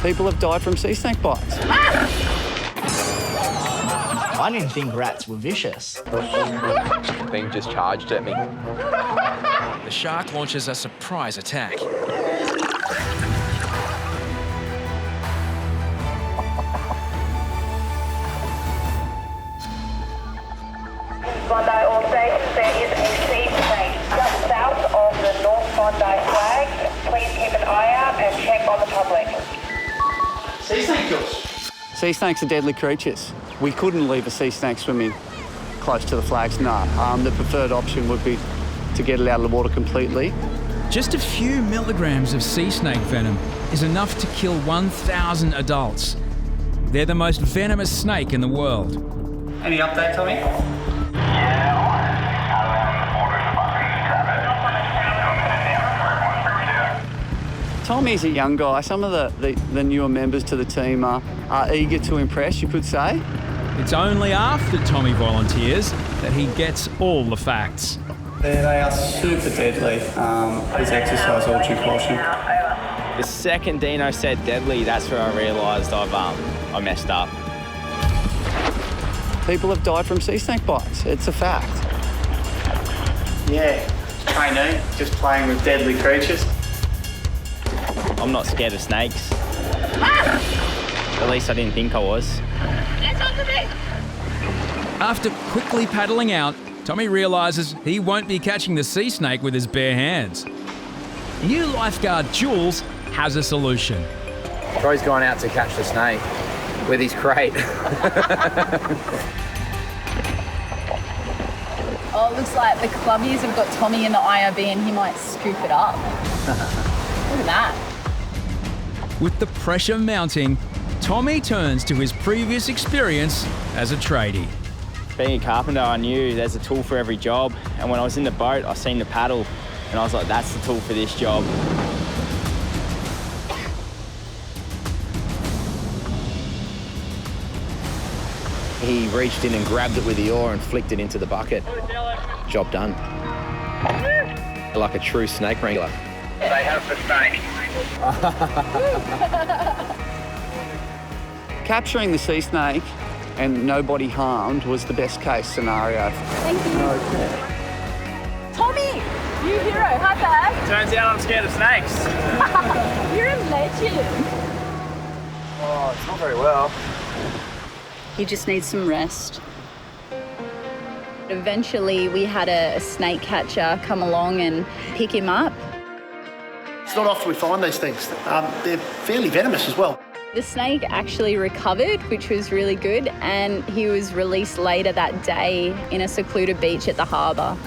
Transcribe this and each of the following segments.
People have died from sea snake bites. I didn't think rats were vicious. The thing just charged at me. The shark launches a surprise attack. Bondi all stations, there is a sea snake just south of the North Bondi flag. Please keep an eye out and check on the public. Sea snake kills. Sea snakes are deadly creatures. We couldn't leave a sea snake swimming close to the flags, no. The preferred option would be to get it out of the water completely. Just a few milligrams of sea snake venom is enough to kill 1,000 adults. They're the most venomous snake in the world. Any update, Tommy? Tommy's a young guy. Some of the newer members to the team are eager to impress, you could say. It's only after Tommy volunteers that he gets all the facts. They are super deadly. Please exercise all due caution. The second Deano said deadly, that's where I realised I messed up. People have died from sea snake bites. It's a fact. Yeah, trainee, just playing with deadly creatures. I'm not scared of snakes. At least I didn't think I was. After quickly paddling out, Tommy realises he won't be catching the sea snake with his bare hands. New lifeguard Jules has a solution. Troy's gone out to catch the snake with his crate. Oh, it looks like the clubbies have got Tommy in the IRB and he might scoop it up. Look at that. With the pressure mounting, Tommy turns to his previous experience as a tradie. Being a carpenter, I knew there's a tool for every job. And when I was in the boat, I seen the paddle and I was like, that's the tool for this job. He reached in and grabbed it with the oar and flicked it into the bucket. Job done. Like a true snake wrangler. They have the snake. Capturing the sea snake and nobody harmed was the best case scenario. Thank you. Okay. Tommy, you hero. Hi, Dad. Turns out I'm scared of snakes. You're a legend. Oh, it's not very well. He just needs some rest. Eventually, we had a snake catcher come along and pick him up. It's not often we find these things. They're fairly venomous as well. The snake actually recovered, which was really good, and he was released later that day in a secluded beach at the harbour.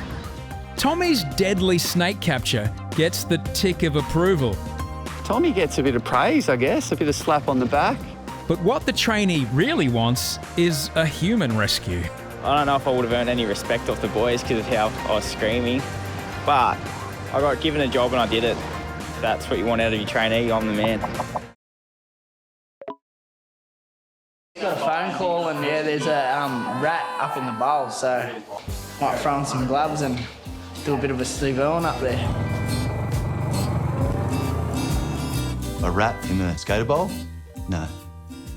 Tommy's deadly snake capture gets the tick of approval. Tommy gets a bit of praise, I guess, a bit of slap on the back. But what the trainee really wants is a human rescue. I don't know if I would have earned any respect off the boys because of how I was screaming, but I got given a job and I did it. If that's what you want out of your trainee, I'm the man. Got a phone call and yeah, there's a rat up in the bowl, so might throw on some gloves and do a bit of a Steve Irwin up there. A rat in the skater bowl? No,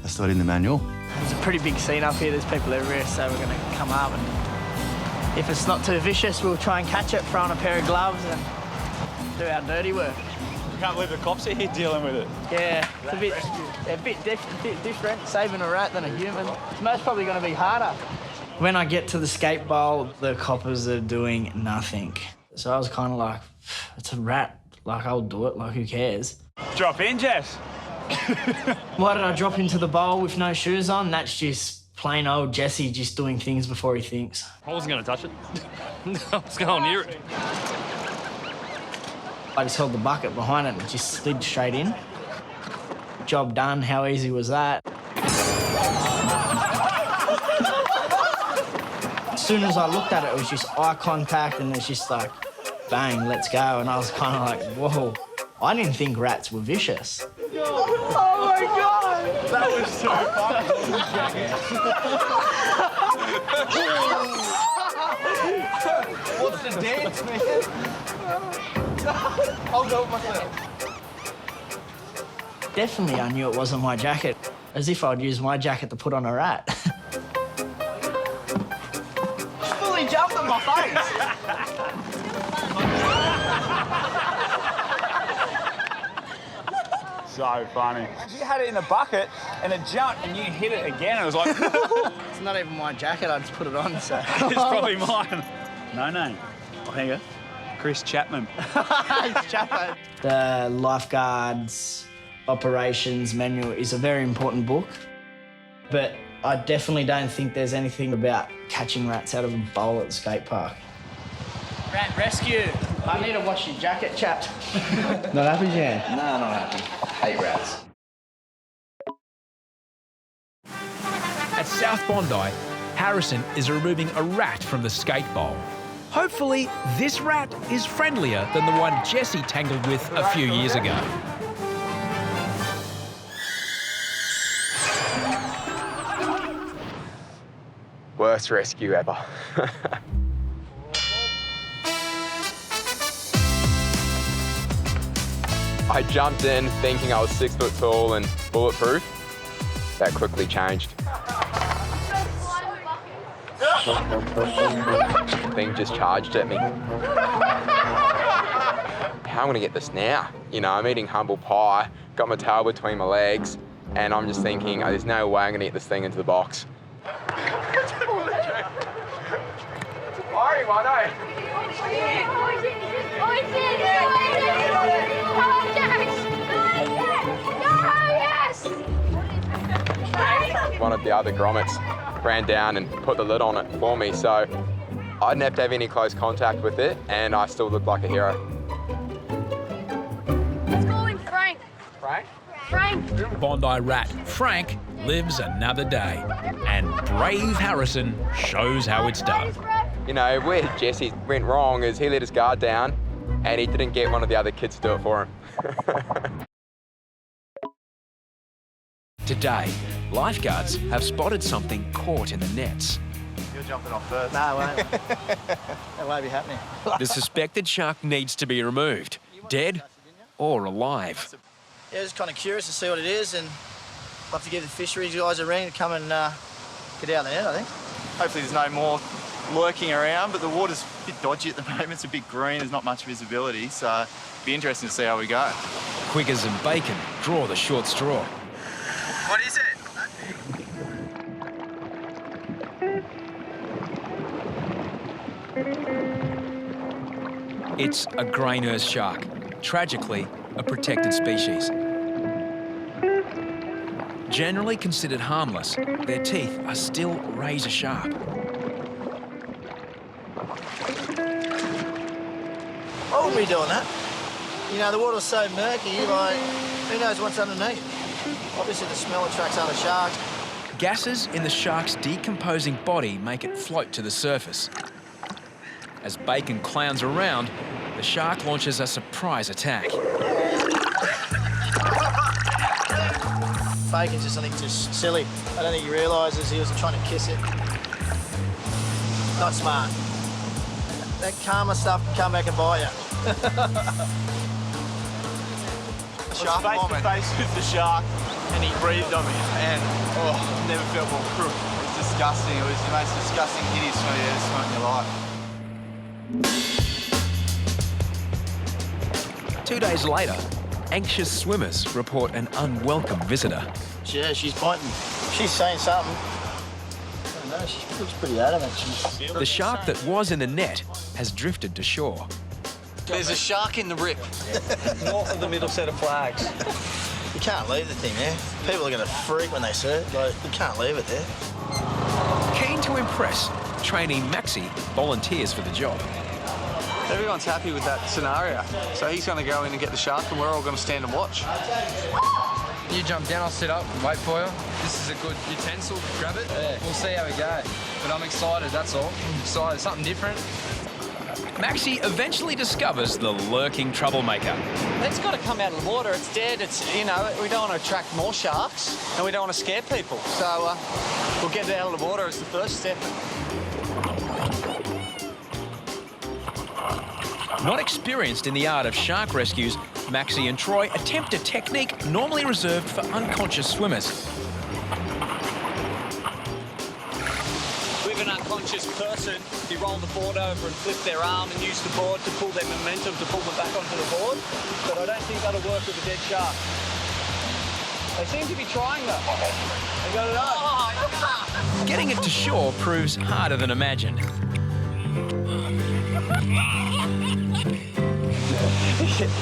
that's not in the manual. It's a pretty big scene up here, there's people everywhere, so we're going to come up and if it's not too vicious, we'll try and catch it, throw on a pair of gloves and do our dirty work. I can't believe the cops are here dealing with it. Yeah, it's a bit different, saving a rat than a human. It's most probably going to be harder. When I get to the skate bowl, the coppers are doing nothing. So I was kind of like, it's a rat, like I'll do it, like who cares? Drop in, Jess. Why did I drop into the bowl with no shoes on? That's just plain old Jesse just doing things before he thinks. I wasn't going to touch it. I was going near it. I just held the bucket behind it and just slid straight in. Job done, how easy was that? As soon as I looked at it, it was just eye contact and it's just like, bang, let's go. And I was kind of like, whoa, I didn't think rats were vicious. Oh my God! That was so funny. What's the dance, man? I'll go myself. Definitely I knew it wasn't my jacket, as if I'd used my jacket to put on a rat. Fully jumped on my face. So funny. You had it in a bucket and it jumped and you hit it again. It was like... It's not even my jacket, I just put it on, so... It's probably mine. No name. Oh, hang on. Chris Chapman. It's Chapman. The Lifeguards Operations Manual is a very important book, but I definitely don't think there's anything about catching rats out of a bowl at the skate park. Rat rescue. I need to wash your jacket, chapped. Not happy, Jan? No, not happy. I hate rats. At South Bondi, Harrison is removing a rat from the skate bowl. Hopefully, this rat is friendlier than the one Jesse tangled with a few years ago. Worst rescue ever. I jumped in thinking I was 6 foot tall and bulletproof. That quickly changed. The thing just charged at me. How am I gonna get this now? You know, I'm eating humble pie, got my tail between my legs, and I'm just thinking, oh, there's no way I'm gonna get this thing into the box. One of the other grommets ran down and put the lid on it for me, so I didn't have to have any close contact with it, and I still looked like a hero. Let's call him Frank. Frank? Frank. Bondi rat Frank lives another day, and brave Harrison shows how it's done. You know, where Jesse went wrong is he let his guard down, and he didn't get one of the other kids to do it for him. Today, lifeguards have spotted something caught in the nets. You're jumping off first. No, it won't. That won't be happening. The suspected shark needs to be removed, dead or alive. Yeah, just kind of curious to see what it is, and I'll have to give the fisheries guys a ring to come and get out there, I think. Hopefully there's no more lurking around, but the water's a bit dodgy at the moment. It's a bit green, there's not much visibility, so it'll be interesting to see how we go. Quiggers and Bacon draw the short straw. What is it? It's a grey nurse shark, tragically a protected species. Generally considered harmless, their teeth are still razor sharp. I wouldn't be doing that. You know, the water's so murky, like, who knows what's underneath? Obviously, the smell attracts other sharks. Gases in the shark's decomposing body make it float to the surface. As Bacon clowns around, the shark launches a surprise attack. Bacon's just, I think, just silly. I don't think he realises he was trying to kiss it. Not smart. That karma stuff can come back and bite you. The shark face to face with the shark, and he breathed on me, and oh, never felt more crook. It was disgusting. It was the most disgusting, hideous smell you ever smelled in your life. 2 days later, anxious swimmers report an unwelcome visitor. Yeah, she's biting. She's saying something. I don't know, she looks pretty adamant. The shark that was in the net has drifted to shore. There's a shark in the rip, north of the middle set of flags. You can't leave the thing there. People are going to freak when they see it. Like, you can't leave it there. Keen to impress, trainee Maxi volunteers for the job. Everyone's happy with that scenario, so he's going to go in and get the shark, and we're all going to stand and watch. You jump down, I'll sit up and wait for you. This is a good utensil, grab it. Yeah. We'll see how we go. But I'm excited, that's all. I'm excited, something different. Maxi eventually discovers the lurking troublemaker. It's got to come out of the water. It's dead. It's, you know, we don't want to attract more sharks, and we don't want to scare people. So we'll get it out of the water as the first step. Not experienced in the art of shark rescues, Maxi and Troy attempt a technique normally reserved for unconscious swimmers. With an unconscious person, you roll the board over and flip their arm and use the board to pull their momentum to pull them back onto the board. But I don't think that'll work with a dead shark. They seem to be trying though. They got it on. Getting it to shore proves harder than imagined.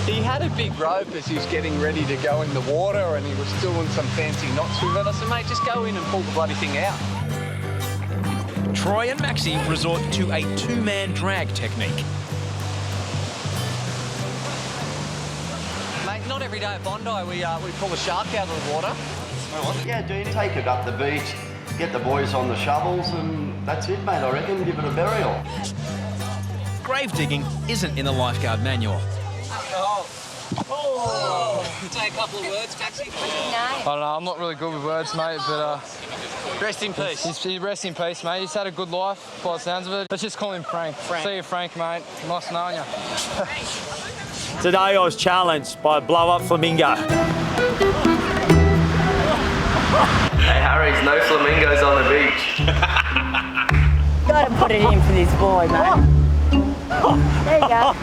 He had a big rope as he was getting ready to go in the water and he was doing some fancy knots with it. I said, mate, just go in and pull the bloody thing out. Troy and Maxi resort to a two-man drag technique. Mate, not every day at Bondi we pull a shark out of the water. Yeah, Dean, take it up the beach, get the boys on the shovels, and that's it, mate, I reckon. Give it a burial. Grave digging isn't in the lifeguard manual. Say a couple of words, Maxi. I don't know, I'm not really good with words, mate, but... rest in peace. Rest in peace, mate. He's had a good life, by the sounds of it. Let's just call him Frank. See you, Frank, mate. Nice knowing you. Today I was challenged by a blow-up flamingo. Hey, Harry's no flamingos on the beach. Gotta put it in for this boy, mate. There you go.